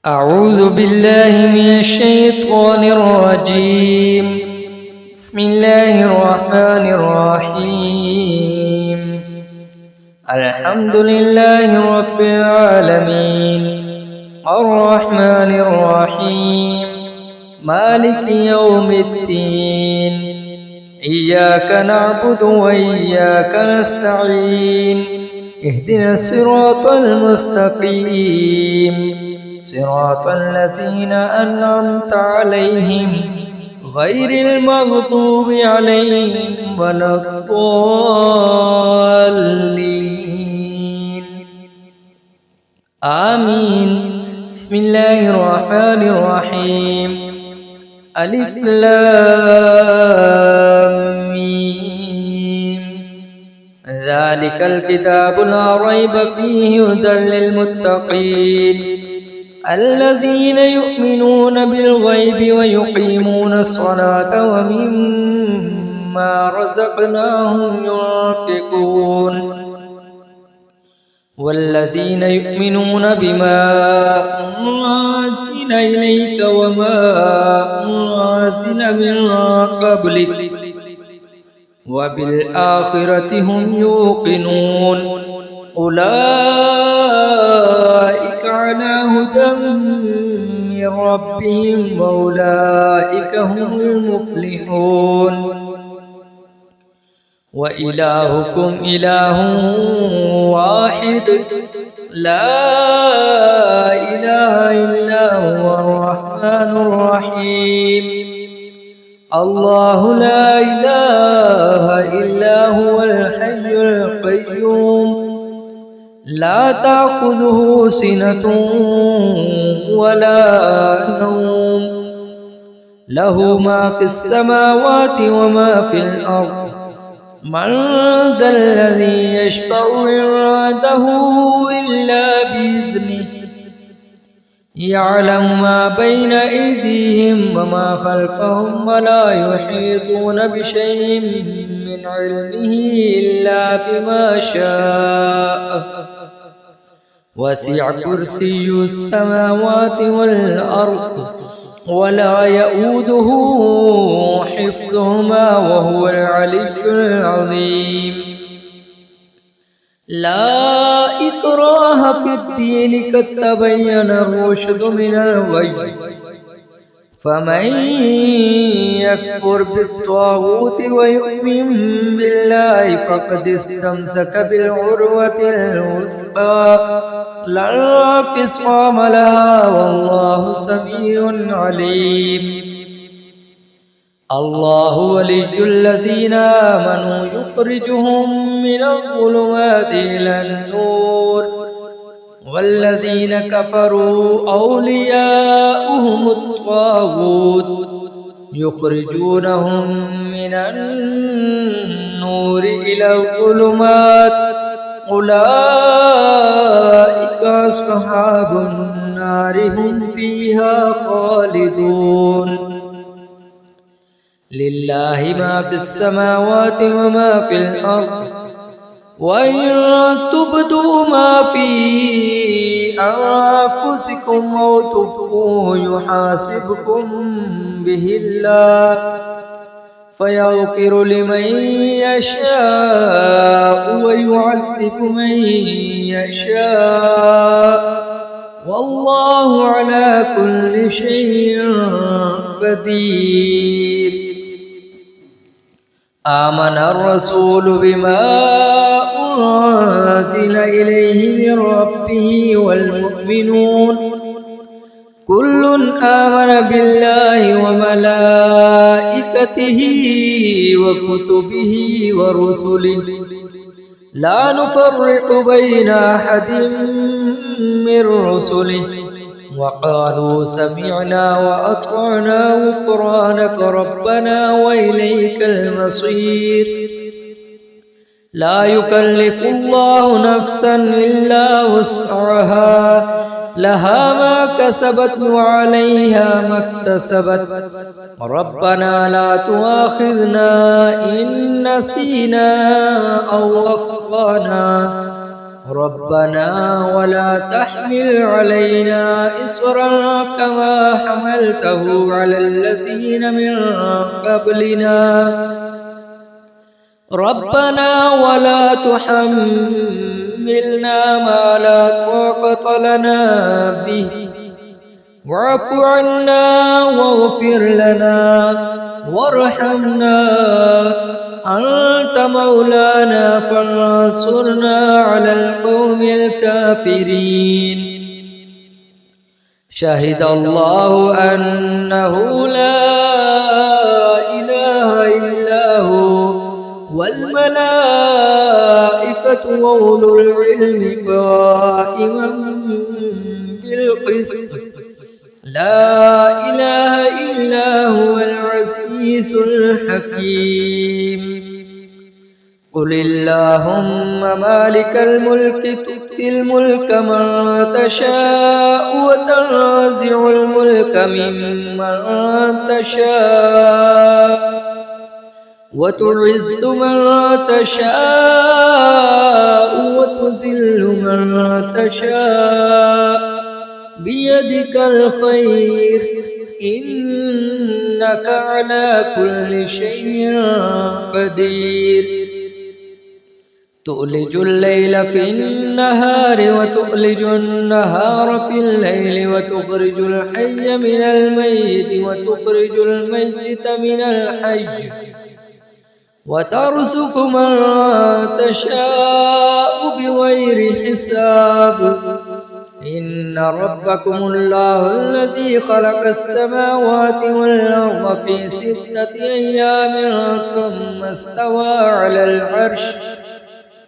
أعوذ بالله من الشيطان الرجيم. بسم الله الرحمن الرحيم. الحمد لله رب العالمين الرحمن الرحيم مالك يوم الدين. إياك نعبد وإياك نستعين. اهدنا الصراط المستقيم صراط الذين أنعمت عليهم غير المغضوب عليهم ولا الضالين آمين. بسم الله الرحمن الرحيم. ألف لام ميم. ذلك الكتاب لا ريب فيه هدى للمتقين الذين يؤمنون بالغيب ويقيمون الصلاة ومما رزقناهم ينفقون والذين يؤمنون بما أنزل إليك وما أنزل من قبلك وبالآخرة هم يوقنون أولئك على هدى من ربهم وأولئك هم المفلحون. وإلهكم إله واحد لا إله إلا هو الرحمن الرحيم. الله لا إله إلا هو الحي القيوم لا تأخذه سنة ولا نوم له ما في السماوات وما في الأرض. من ذا الذي يشفع عنده إلا بإذنه يعلم ما بين أيديهم وما خلفهم ولا يحيطون بشيء من علمه إلا بما شاء. وسع كرسي السماوات والأرض ولا يؤوده حفظهما وهو العلي العظيم. لا إكراه في الدين قد تبين الرشد من الغي. فمن يكفر بالطاغوت ويؤمن بالله فقد استمسك بالعروة الوثقى لا انفصام لها والله سميع عليم. الله ولي الذين آمنوا يخرجهم من الظلمات إلى النور والذين كفروا أولياؤهم الطاغوت يخرجونهم من النور إلى الظلمات أولئك أصحاب النار هم فيها خالدون. لله ما في السماوات وما في الأرض وإن تبدوا ما في أنفسكم أو تخفوه يحاسبكم به الله فيغفر لمن يشاء ويعذب من يشاء والله على كل شيء قدير. آمن الرسول بما أنزل إليه من ربه والمؤمنون كل آمن بالله وملائكته وكتبه ورسله لا نفرق بين أحد من رسله وقالوا سمعنا وأطعنا غفرانك ربنا وإليك المصير. لا يكلف الله نفسا إلا وسعها لها ما كسبت وعليها ما اكتسبت ربنا لا تؤاخذنا إن نسينا أو أخطأنا ربنا ولا تحمل علينا إصرا كما حملته على الذين من قبلنا ربنا ولا تحملنا ما لا طاقة لنا به واعف عنا واغفر لنا وارحمنا أنت مولانا فانصرنا على القوم الكافرين شهد الله أنه لا إله إلا هو والملائكة وأولو العلم قائما بالقسط لا إله إلا هو العزيز الحكيم قل اللهم مالك الملك تؤتي الملك من تشاء وتنزع الملك ممن تشاء وتعز من تشاء وتذل من تشاء بيدك الخير إنك على كل شيء قدير تؤلج الليل في النهار وتؤلج النهار في الليل وتخرج الحي من الميت وتخرج الميت من الحي وترزق من تشاء بغير حساب إن ربكم الله الذي خلق السماوات والأرض في 6 أيام ثم استوى على العرش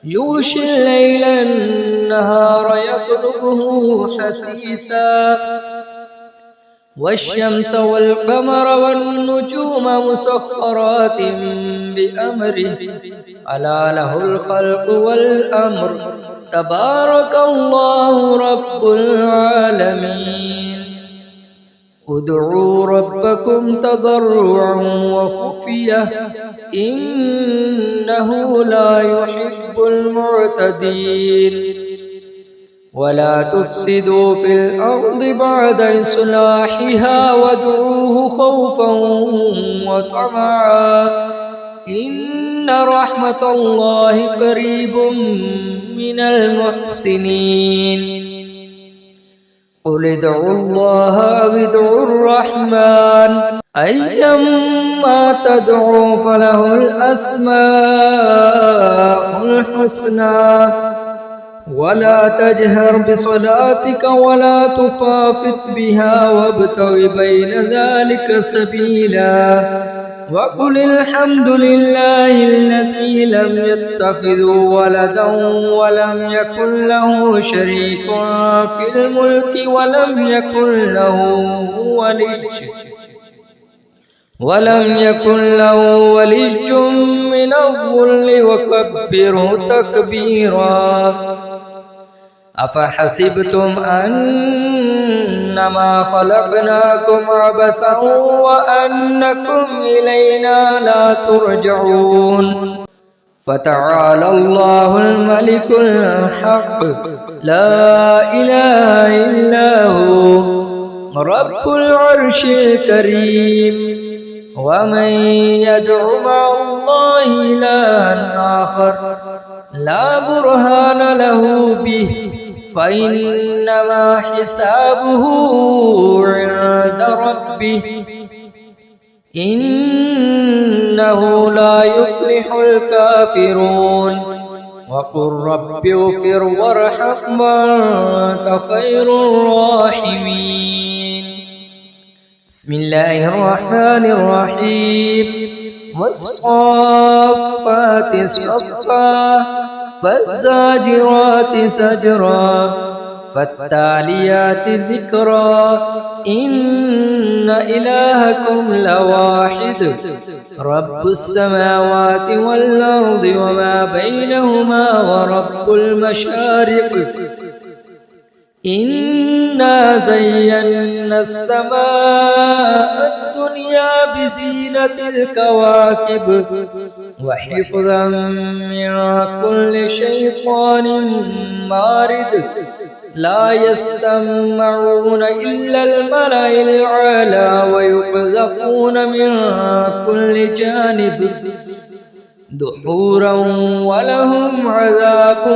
يغشي الليل النهار يطلبه حثيثا والشمس والقمر والنجوم مسخرات بأمره ألا له الخلق والأمر تبارك الله رب العالمين ادعوا ربكم تضرعا وخفية إنه لا يحب المعتدين ولا تفسدوا في الأرض بعد إصلاحها وادعوه خوفا وطمعا إن رحمة الله قريب من المحسنين قل ادعوا الله أو ادعوا الرحمن أيما تدعوا فله الأسماء الحسنى ولا تجهر بصلاتك ولا تخافت بها وابتغ بين ذلك سبيلا وقل الحمد لله الذي لم يتخذ ولدا ولم يكن له شريك في الملك ولم يكن له ولي من الذل وكبره تكبيرا أفحسبتم أنما خلقناكم عبثا وأنكم إلينا لا ترجعون فتعالى الله الملك الحق لا إله إلا هو رب العرش الكريم ومن يدع مع الله إلها آخر لا برهان له به فإنما حسابه عند ربه إنه لا يفلح الكافرون وقل رب اغفر وارحم وأنت خير الراحمين بسم الله الرحمن الرحيم والصافات صفا فالزاجرات زجرا فالتاليات ذكرا إن إلهكم لواحد رب السماوات والأرض وما بينهما ورب المشارق إنا زينا السماء الدنيا بزينة الكواكب وحفظا من كل شيطان مارد لا يسمعون إلا الملأ الأعلى ويقذفون من كل جانب دحورا ولهم عذاب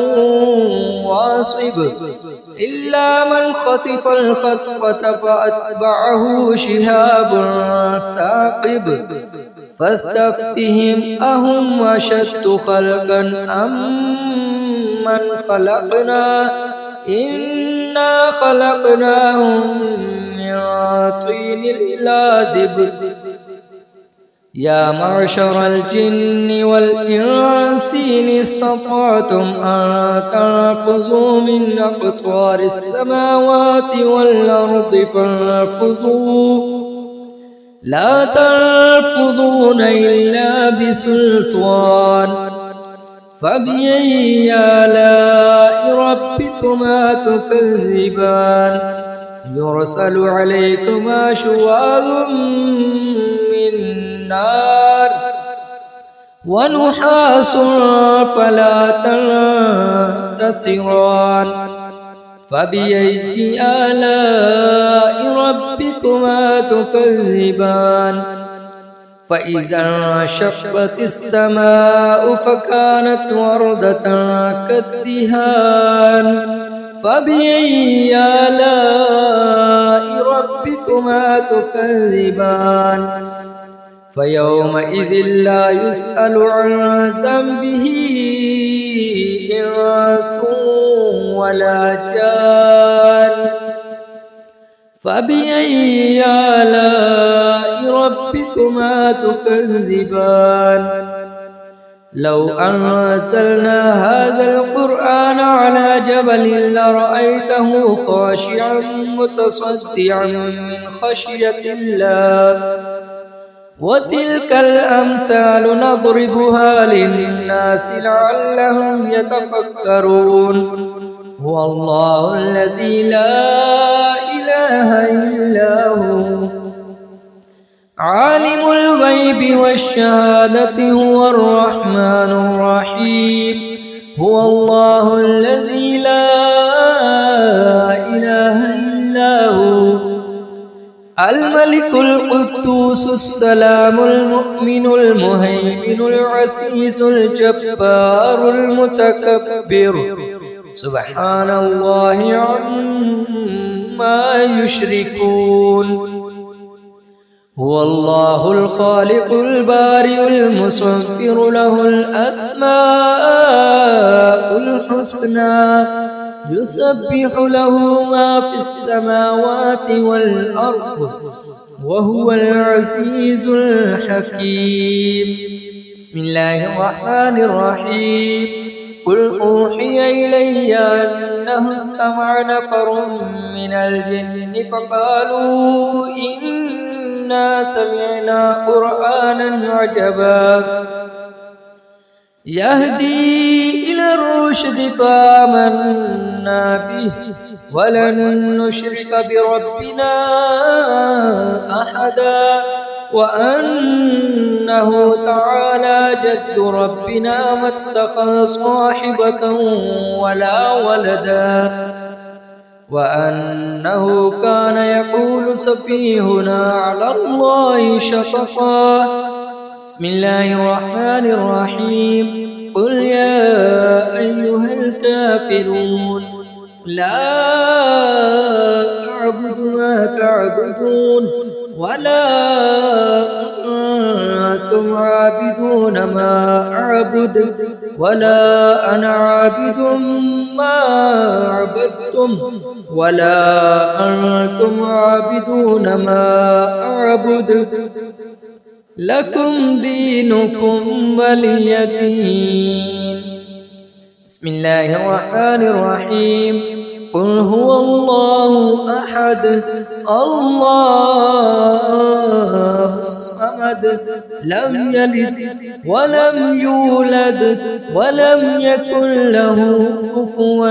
واصب إلا من خطف الخطفة فأتبعه شهاب ثاقب فاستفتهم أهم أشد خلقا أم من خلقنا إنا خلقناهم من طين لازب يا معشر الجن والإنس إن استطعتم أن تنفذوا من أقطار السماوات والأرض فانفذوا لا تنفذون إلا بسلطان فبأي آلاء ربكما تكذبان يرسل عليكما شواظ من نار ونحاس فلا تنتصران فبأي آلاء ربكما تكذبان فإذا انشقت السماء فكانت وردة كالدهان فبأي آلاء ربكما تكذبان فيومئذ لا يسأل عن ذنبه إنس ولا جان فبأي آلاء ربكما تكذبان لو أنزلنا هذا القرآن على جبل لرأيته خاشعا متصدعا من خشية الله وتلك الأمثال نضربها للناس لعلهم يتفكرون هو الله الذي لا إله إلا هو عالم الغيب والشهادة هو الرحمن الرحيم هو الله الذي لا إله إلا هو الملك القدوس السلام المؤمن المهيمن العزيز الجبار المتكبر سبحان الله عما يشركون هو الله الخالق البارئ المصور له الأسماء الحسنى يسبح له ما في السماوات والأرض وهو العزيز الحكيم بسم الله الرحمن الرحيم قل أوحي إلي أنه استمع نفر من الجن فقالوا إنا سمعنا قرآنا عجبا يهدي إلى الرشد فآمنا به ولن نشرك بربنا أحدا وأنه تعالى جد ربنا ما اتخذ صاحبة ولا ولدا وأنه كان يقول سفيهنا على الله شططا بسم الله الرحمن الرحيم قل يا أيها الكافرون لا أعبد ما تعبدون ولا أنتم عابدون ما أعبد ولا أنا عابد ما عبدتم ولا أنتم عابدون ما أعبد لكم دينكم ولي دين بسم الله الرحمن الرحيم قل هو الله أحد الله الصمد لم يلد ولم يولد ولم يكن له كفوا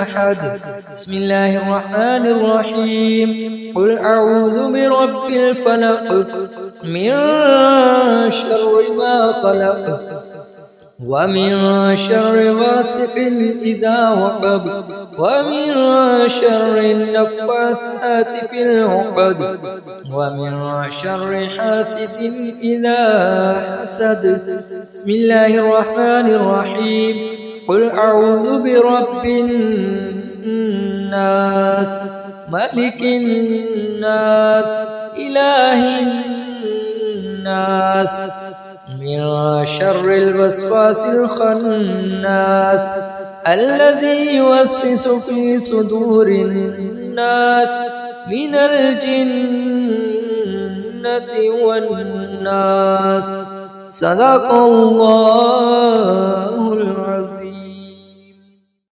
أحد. بسم الله الرحمن الرحيم. قل أعوذ برب الفلق من شر ما خلق ومن شر غاسق إذا وقب ومن شر النفاثات في العقد ومن شر حاسد إذا حسد. بسم الله الرحمن الرحيم. قل أعوذ برب الناس ملك الناس إله الناس من شر الوسواس الخناس الذي يوسوس في صدور الناس من الجنة والناس. صدق الله